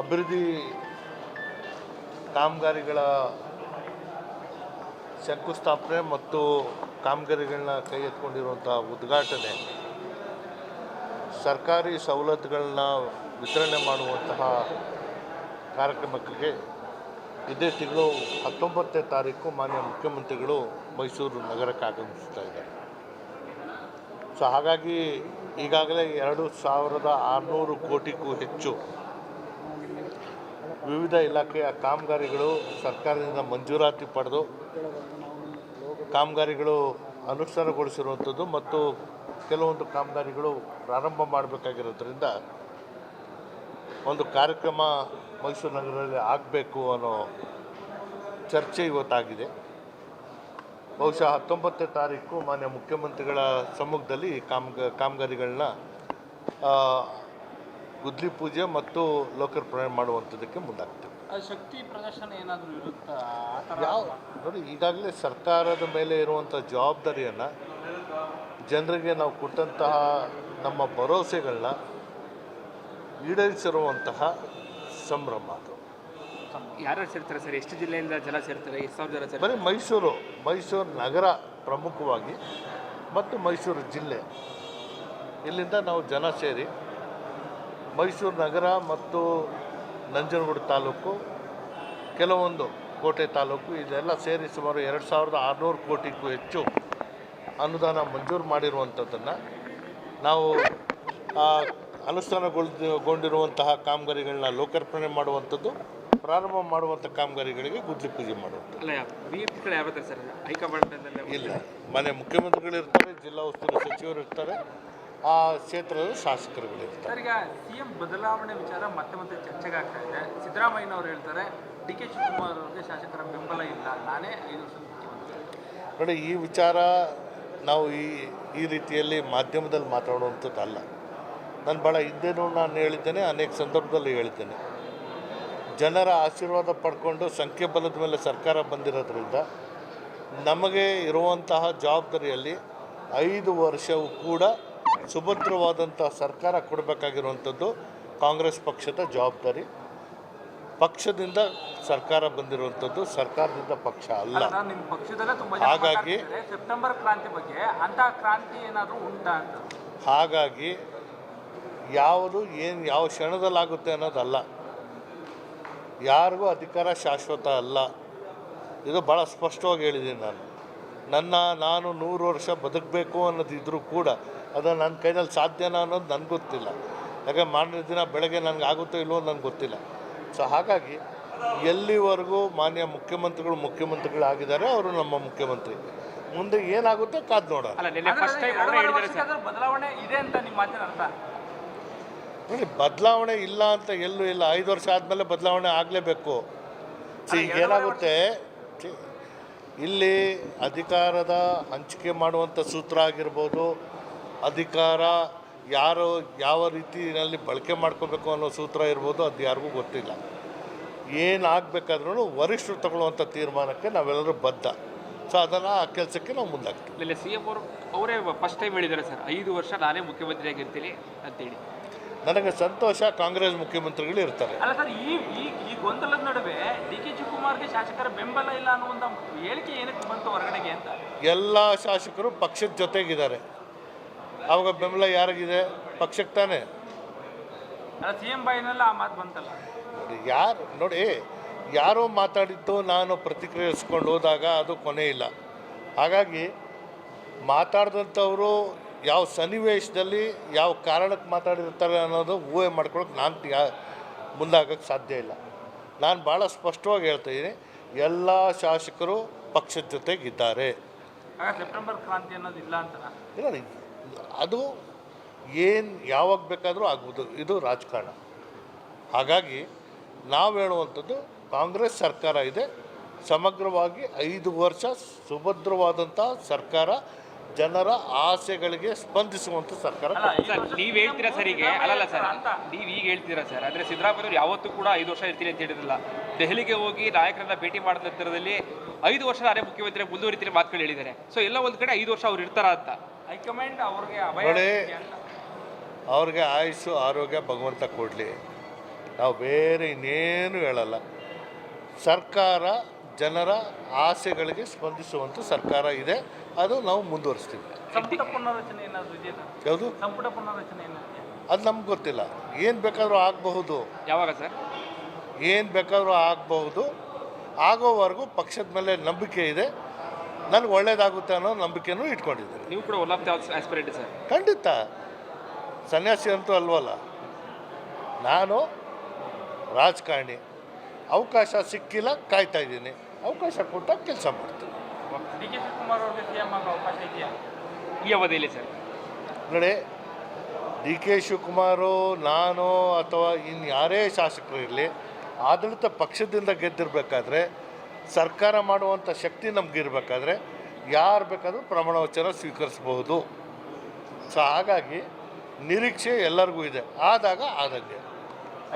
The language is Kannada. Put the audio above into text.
ಅಭಿವೃದ್ಧಿ ಕಾಮಗಾರಿಗಳ ಶಂಕುಸ್ಥಾಪನೆ ಮತ್ತು ಕಾಮಗಾರಿಗಳನ್ನ ಕೈ ಎತ್ಕೊಂಡಿರುವಂಥ ಉದ್ಘಾಟನೆ ಸರ್ಕಾರಿ ಸವಲತ್ತುಗಳನ್ನ ವಿತರಣೆ ಮಾಡುವಂತಹ ಕಾರ್ಯಕ್ರಮಕ್ಕೆ ಇದೇ ತಿಂಗಳು 19ನೇ ತಾರೀಕು ಮಾನ್ಯ ಮುಖ್ಯಮಂತ್ರಿಗಳು ಮೈಸೂರು ನಗರಕ್ಕೆ ಆಗಮಿಸ್ತಾ ಇದ್ದಾರೆ. ಸೊ ಹಾಗಾಗಿ ಈಗಾಗಲೇ 2600 ಕೋಟಿಗೂ ಹೆಚ್ಚು ವಿವಿಧ ಇಲಾಖೆಯ ಕಾಮಗಾರಿಗಳು ಸರ್ಕಾರದಿಂದ ಮಂಜೂರಾತಿ ಪಡೆದು ಕಾಮಗಾರಿಗಳು ಅನುಷ್ಠಾನಗೊಳಿಸಿರುವಂಥದ್ದು ಮತ್ತು ಕೆಲವೊಂದು ಕಾಮಗಾರಿಗಳು ಪ್ರಾರಂಭ ಮಾಡಬೇಕಾಗಿರೋದ್ರಿಂದ ಒಂದು ಕಾರ್ಯಕ್ರಮ ಮೈಸೂರು ನಗರದಲ್ಲಿ ಆಗಬೇಕು ಅನ್ನೋ ಚರ್ಚೆ ಇವತ್ತಾಗಿದೆ. ಬಹುಶಃ 19ನೇ ತಾರೀಕು ಮಾನ್ಯ ಮುಖ್ಯಮಂತ್ರಿಗಳ ಸಮ್ಮುಖದಲ್ಲಿ ಕಾಮಗಾರಿಗಳನ್ನ ಗುದ್ಲಿ ಪೂಜೆ ಮತ್ತು ಲೋಕಾರ್ಪಣೆ ಮಾಡುವಂಥದ್ದಕ್ಕೆ ಮುಂದಾಗ್ತದೆ. ಶಕ್ತಿ ಪ್ರದರ್ಶನ ಏನಾದರೂ ಇರುತ್ತಾ? ನೋಡಿ, ಈಗಾಗಲೇ ಸರ್ಕಾರದ ಮೇಲೆ ಇರುವಂಥ ಜವಾಬ್ದಾರಿಯನ್ನು ಜನರಿಗೆ ನಾವು ಕೊಟ್ಟಂತಹ ನಮ್ಮ ಭರವಸೆಗಳನ್ನ ಈಡೇರಿಸಿರುವಂತಹ ಸಂಭ್ರಮ ಅದು. ಯಾರು ಸೇರ್ತಾರೆ ಸರ್? ಎಷ್ಟು ಜಿಲ್ಲೆಯಿಂದ ಜನ ಸೇರ್ತಾರೆ? ಎಷ್ಟು ಸಾವಿರ ಜನ ಸೇರ್ತಾರೆ? ಬರೀ ಮೈಸೂರು ನಗರ ಪ್ರಮುಖವಾಗಿ ಮತ್ತು ಮೈಸೂರು ಜಿಲ್ಲೆ ಇಲ್ಲಿಂದ ನಾವು ಜನ ಸೇರಿ ಮೈಸೂರು ನಗರ ಮತ್ತು ನಂಜನಗೂಡು ತಾಲೂಕು, ಕೆಲವೊಂದು ಕೋಟೆ ತಾಲೂಕು ಇದೆಲ್ಲ ಸೇರಿ ಸುಮಾರು 2600 ಕೋಟಿಗೂ ಹೆಚ್ಚು ಅನುದಾನ ಮಂಜೂರು ಮಾಡಿರುವಂಥದ್ದನ್ನು ನಾವು ಅನುಷ್ಠಾನಗೊಂಡಿರುವಂತಹ ಕಾಮಗಾರಿಗಳನ್ನ ಲೋಕಾರ್ಪಣೆ ಮಾಡುವಂಥದ್ದು, ಪ್ರಾರಂಭ ಮಾಡುವಂಥ ಕಾಮಗಾರಿಗಳಿಗೆ ಗುದ್ಲಿ ಪೂಜೆ ಮಾಡುವಂಥ. ಇಲ್ಲ, ಮನೆ ಮುಖ್ಯಮಂತ್ರಿಗಳು ಇರ್ತಾರೆ, ಜಿಲ್ಲಾ ಉಸ್ತುವಾರಿ ಸಚಿವರು ಇರ್ತಾರೆ, ಆ ಕ್ಷೇತ್ರದ ಶಾಸಕರುಗಳಿರ್ತಾರೆ. ಈಗ ಸಿಎಂ ಬದಲಾವಣೆ ವಿಚಾರ ಮತ್ತೆ ಚರ್ಚೆಗಾಗ್ತಾ ಇದೆ. ಸಿದ್ದರಾಮಯ್ಯನವರು ಹೇಳ್ತಾರೆ ಡಿ.ಕೆ. ಶಿವಕುಮಾರ್ ಅವರಿಗೆ ಶಾಸಕರ ಬೆಂಬಲ ಇಲ್ಲ, ನಾನೇ 5 ವರ್ಷ ಮುಖ್ಯಮಂತ್ರಿ. ನೋಡಿ, ಈ ವಿಚಾರ ನಾವು ಈ ರೀತಿಯಲ್ಲಿ ಮಾಧ್ಯಮದಲ್ಲಿ ಮಾತಾಡುವಂಥದ್ದಲ್ಲ. ನಾನು ಭಾಳ ಹಿಂದೆನೂ ನಾನು ಹೇಳಿದ್ದೇನೆ, ಅನೇಕ ಸಂದರ್ಭದಲ್ಲಿ ಹೇಳಿದ್ದೇನೆ. ಜನರ ಆಶೀರ್ವಾದ ಪಡ್ಕೊಂಡು ಸಂಖ್ಯಾಬಲದ ಮೇಲೆ ಸರ್ಕಾರ ಬಂದಿರೋದ್ರಿಂದ ನಮಗೆ ಇರುವಂತಹ ಜವಾಬ್ದಾರಿಯಲ್ಲಿ 5 ವರ್ಷವೂ ಕೂಡ ಸುಭದ್ರವಾದಂಥ ಸರ್ಕಾರ ಕೊಡಬೇಕಾಗಿರುವಂಥದ್ದು ಕಾಂಗ್ರೆಸ್ ಪಕ್ಷದ ಜವಾಬ್ದಾರಿ. ಪಕ್ಷದಿಂದ ಸರ್ಕಾರ ಬಂದಿರುವಂಥದ್ದು, ಸರ್ಕಾರದಿಂದ ಪಕ್ಷ ಅಲ್ಲ. ಹಾಗಾಗಿ ಸೆಪ್ಟೆಂಬರ್ ಕ್ರಾಂತಿ ಬಗ್ಗೆ ಅಂತ ಕ್ರಾಂತಿ ಏನಾದರೂ ಉಂಟಾ ಅಂತ, ಹಾಗಾಗಿ ಯಾವ ಕ್ಷಣದಲ್ಲಾಗುತ್ತೆ ಅನ್ನೋದಲ್ಲ. ಯಾರಿಗೂ ಅಧಿಕಾರ ಶಾಶ್ವತ ಅಲ್ಲ. ಇದು ಭಾಳ ಸ್ಪಷ್ಟವಾಗಿ ಹೇಳಿದ್ದೀನಿ. ನಾನು 100 ವರ್ಷ ಬದುಕಬೇಕು ಅನ್ನೋದಿದ್ರೂ ಕೂಡ ಅದು ನನ್ನ ಕೈಯಲ್ಲಿ ಸಾಧ್ಯನಾ ಅನ್ನೋದು ನನಗೆ ಗೊತ್ತಿಲ್ಲ. ಯಾಕೆ ಮಾರನೇ ದಿನ ಬೆಳಗ್ಗೆ ನನಗೆ ಆಗುತ್ತೋ ಇಲ್ವೋ ನನಗೆ ಗೊತ್ತಿಲ್ಲ. ಸೊ ಹಾಗಾಗಿ ಎಲ್ಲಿವರೆಗೂ ಮಾನ್ಯ ಮುಖ್ಯಮಂತ್ರಿಗಳಾಗಿದ್ದಾರೆ, ಅವರು ನಮ್ಮ ಮುಖ್ಯಮಂತ್ರಿ. ಮುಂದೆ ಏನಾಗುತ್ತೋ ಕಾದು ನೋಡೋಣ. ಬದಲಾವಣೆ ಇದೆ ಅಂತ ನಿಮ್ಮ ಮಾತಿನ ಅರ್ಥ? ನೋಡಿ, ಬದಲಾವಣೆ ಇಲ್ಲ ಅಂತ ಎಲ್ಲೂ ಇಲ್ಲ. 5 ವರ್ಷ ಆದಮೇಲೆ ಬದಲಾವಣೆ ಆಗಲೇಬೇಕು. ಈಗ ಏನಾಗುತ್ತೆ, ಇಲ್ಲಿ ಅಧಿಕಾರದ ಹಂಚಿಕೆ ಮಾಡುವಂಥ ಸೂತ್ರ ಆಗಿರ್ಬೋದು, ಅಧಿಕಾರ ಯಾವ ರೀತಿಯಲ್ಲಿ ಬಳಕೆ ಮಾಡ್ಕೋಬೇಕು ಅನ್ನೋ ಸೂತ್ರ ಇರ್ಬೋದು, ಅದು ಯಾರಿಗೂ ಗೊತ್ತಿಲ್ಲ. ಏನಾಗಬೇಕಾದ್ರೂ ವರಿಷ್ಠರು ತಗೊಳ್ಳುವಂಥ ತೀರ್ಮಾನಕ್ಕೆ ನಾವೆಲ್ಲರೂ ಬದ್ಧ. ಸೊ ಅದನ್ನು ಆ ಕೆಲಸಕ್ಕೆ ನಾವು ಮುಂದಾಗ್ತೀವಿ. ಇಲ್ಲ, ಸಿ.ಎಂ ಅವರೇ ಫಸ್ಟ್ ಟೈಮ್ ಹೇಳಿದ್ದಾರೆ ಸರ್, 5 ವರ್ಷ ನಾನೇ ಮುಖ್ಯಮಂತ್ರಿಯಾಗಿರ್ತೀನಿ ಅಂತೇಳಿ. ನನಗೆ ಸಂತೋಷ. ಕಾಂಗ್ರೆಸ್ ಮುಖ್ಯಮಂತ್ರಿಗಳು ಇರ್ತಾರೆ. ಅಲ್ಲ ಸರ್, ಈ ಗೊಂದಲದ ನಡುವೆ ಡಿ.ಕೆ. ಶಿವಕುಮಾರ್ಗೆ ಶಾಸಕರ ಬೆಂಬಲ ಇಲ್ಲ ಅನ್ನುವಂಥ ಹೇಳಿಕೆ ಏನಕ್ಕೆ ಬಂತು ಹೊರಗಡೆಗೆ ಅಂತ? ಎಲ್ಲ ಶಾಸಕರು ಪಕ್ಷದ ಜೊತೆಗಿದ್ದಾರೆ. ಅವಾಗ ಬೆಂಬಲ ಯಾರಿಗಿದೆ? ಪಕ್ಷಕ್ಕೆ ತಾನೇ. ಅಲ್ಲ, ಸಿ.ಎಂ ಬಾಯಿನೆಲ್ಲ ಆ ಮಾತು ಬಂತಲ್ಲ. ನೋಡಿ, ಯಾರೋ ಮಾತಾಡಿದ್ದು ನಾನು ಪ್ರತಿಕ್ರಿಯಿಸ್ಕೊಂಡು ಹೋದಾಗ ಅದು ಕೊನೆ ಇಲ್ಲ. ಹಾಗಾಗಿ ಮಾತಾಡಿದಂಥವರು ಯಾವ ಸನ್ನಿವೇಶದಲ್ಲಿ ಯಾವ ಕಾರಣಕ್ಕೆ ಮಾತಾಡಿರ್ತಾರೆ ಅನ್ನೋದು ಊಹೆ ಮಾಡ್ಕೊಳಕ್ಕೆ ನಾನು ಮುಂದಾಗಕ್ಕೆ ಸಾಧ್ಯ ಇಲ್ಲ. ನಾನು ಭಾಳ ಸ್ಪಷ್ಟವಾಗಿ ಹೇಳ್ತಾಯಿದ್ದೀನಿ, ಎಲ್ಲ ಶಾಸಕರು ಪಕ್ಷದ ಜೊತೆಗಿದ್ದಾರೆ. ಸೆಪ್ಟೆಂಬರ್ ಕ್ರಾಂತಿ ಅನ್ನೋದು ಇಲ್ಲ ಅಂತ ಇಲ್ಲ, ಅದು ಯಾವಾಗ ಬೇಕಾದರೂ ಆಗ್ಬೋದು. ಇದು ರಾಜಕಾರಣ. ಹಾಗಾಗಿ ನಾವು ಹೇಳುವಂಥದ್ದು, ಕಾಂಗ್ರೆಸ್ ಸರ್ಕಾರ ಇದೆ, ಸಮಗ್ರವಾಗಿ 5 ವರ್ಷ ಸುಭದ್ರವಾದಂಥ ಸರ್ಕಾರ, ಜನರ ಆಸೆಗಳಿಗೆ ಸ್ಪಂದಿಸುವಂಥ ಸರ್ಕಾರ. ನೀವು ಹೇಳ್ತೀರಾ ಸರ್, ಈಗ ಅಲ್ಲಲ್ಲ ಸರ್, ನೀವು ಈಗ ಹೇಳ್ತೀರಾ ಸರ್, ಆದರೆ ಸಿದ್ದರಾಮಯ್ಯವರು ಯಾವತ್ತೂ ಕೂಡ 5 ವರ್ಷ ಇರ್ತೀನಿ ಅಂತ ಹೇಳಿರಲಿಲ್ಲ. ದೆಹಲಿಗೆ ಹೋಗಿ ನಾಯಕರನ್ನ ಭೇಟಿ ಮಾಡಿದ ನಂತರದಲ್ಲಿ 5 ವರ್ಷ ನಾನೇ ಮುಖ್ಯಮಂತ್ರಿ ಮುಂದುವರಿತೀನಿ ಮಾತುಗಳು ಹೇಳಿದ್ದಾರೆ. ಸೊ ಎಲ್ಲ ಒಂದು ಕಡೆ 5 ವರ್ಷ ಅವ್ರು ಇರ್ತಾರ ಅಂತ ಹೈಕಮಾಂಡ್ ಅವ್ರಿಗೆ ನೋಡಿ, ಅವ್ರಿಗೆ ಆಯುಸ್ಸು ಆರೋಗ್ಯ ಭಗವಂತ ಕೊಡಲಿ. ನಾವು ಬೇರೆ ಇನ್ನೇನು ಹೇಳಲ್ಲ. ಸರ್ಕಾರ ಜನರ ಆಸೆಗಳಿಗೆ ಸ್ಪಂದಿಸುವಂಥ ಸರ್ಕಾರ ಇದೆ, ಅದು ನಾವು ಮುಂದುವರಿಸ್ತೀವಿ. ಸಂಪುಟ ಪುನರ್ರಚನೆ ಏನಾದರೂ ಇದೆಯಾ? ಯಾವುದು? ಸಂಪುಟ ಪುನರ್ರಚನೆ ಏನಾದ್ರು ಅದು ನಮ್ಗೆ ಗೊತ್ತಿಲ್ಲ. ಏನು ಬೇಕಾದರೂ ಆಗಬಹುದು, ಯಾವಾಗ ಸರ್? ಏನು ಬೇಕಾದರೂ ಆಗಬಹುದು. ಆಗೋವರೆಗೂ ಪಕ್ಷದ ಮೇಲೆ ನಂಬಿಕೆ ಇದೆ. ನನಗೆ ಒಳ್ಳೇದಾಗುತ್ತೆ ಅನ್ನೋ ನಂಬಿಕೆನೂ ಇಟ್ಕೊಂಡಿದ್ದೀನಿ. ನೀವು ಕೂಡ one of the aspirant sir. ಖಂಡಿತ ಸನ್ಯಾಸಿ ಅಂತೂ ಅಲ್ವಲ್ಲ. ನಾನು ರಾಜಕಾರಣಿ. ಅವಕಾಶ ಸಿಕ್ಕಿಲ್ಲ, ಕಾಯ್ತಾ ಇದ್ದೀನಿ. ಅವಕಾಶ ಕೊಟ್ಟಾಗ ಕೆಲಸ ಮಾಡ್ತೀನಿ. ಡಿ ಕೆ ಶಿವಕುಮಾರ್ ಅವ್ರಿಗೆ ಸಿಎಂ ಆಗೋ ಅವಕಾಶ ಇದೆಯಾ ಈ ಅವಧಿಯಲ್ಲಿ ಸರ್? ನೋಡಿ, ಡಿ ಕೆ ಶಿವಕುಮಾರು, ನಾನು ಅಥವಾ ಇನ್ನು ಯಾರೇ ಶಾಸಕರು ಇರಲಿ, ಆಡಳಿತ ಪಕ್ಷದಿಂದ ಗೆದ್ದಿರಬೇಕಾದ್ರೆ, ಸರ್ಕಾರ ಮಾಡುವಂಥ ಶಕ್ತಿ ನಮಗಿರಬೇಕಾದ್ರೆ ಯಾರು ಬೇಕಾದರೂ ಪ್ರಮಾಣ ವಚನ ಸ್ವೀಕರಿಸ್ಬೋದು. ಸೊ ಹಾಗಾಗಿ ನಿರೀಕ್ಷೆ ಎಲ್ಲರಿಗೂ ಇದೆ. ಆದಾಗ ಆದಂಗೆ.